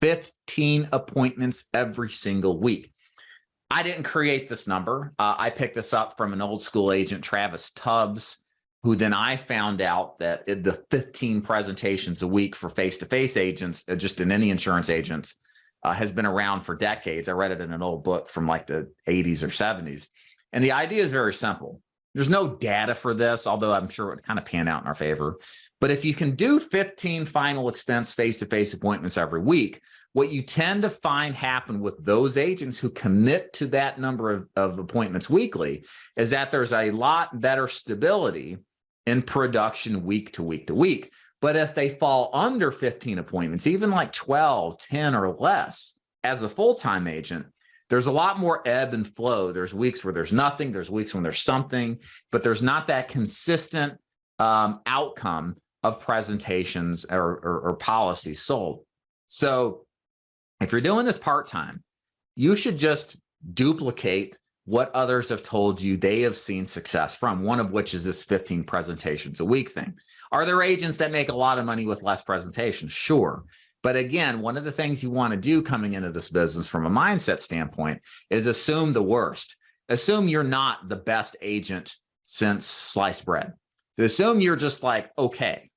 15 appointments every single week. I didn't create this number. I picked this up from an old school agent, Travis Tubbs, who then I found out that the 15 presentations a week for face-to-face agents, just in any insurance agents, has been around for decades. I read it in an old book from like the 80s or 70s. And the idea is very simple. There's no data for this, although I'm sure it would kind of pan out in our favor. But if you can do 15 final expense face-to-face appointments every week, what you tend to find happen with those agents who commit to that number of appointments weekly is that there's a lot better stability in production week to week to week. But if they fall under 15 appointments, even like 12, 10 or less as a full-time agent, there's a lot more ebb and flow. There's weeks where there's nothing, there's weeks when there's something, but there's not that consistent outcome of presentations or policies sold. So if you're doing this part-time, you should just duplicate what others have told you they have seen success from, one of which is this 15 presentations a week thing. Are there agents that make a lot of money with less presentations? Sure. But again, one of the things you want to do coming into this business from a mindset standpoint is assume the worst. Assume you're not the best agent since sliced bread. Assume you're just like, okay.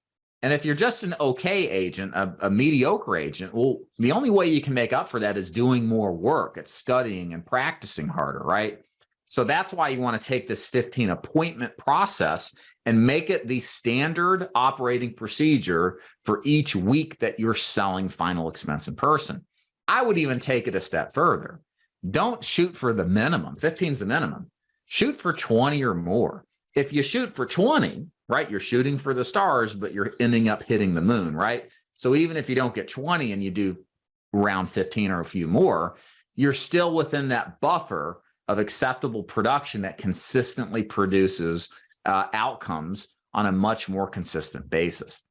And if you're just an okay agent, a mediocre agent, well, the only way you can make up for that is doing more work. It's studying and practicing harder, right? So that's why you want to take this 15 appointment process and make it the standard operating procedure for each week that you're selling final expense in person. I would even take it a step further. Don't shoot for the minimum. 15 is the minimum. Shoot for 20 or more. If you shoot for 20, right, you're shooting for the stars, but you're ending up hitting the moon, right? So even if you don't get 20 and you do around 15 or a few more, you're still within that buffer of acceptable production that consistently produces outcomes on a much more consistent basis.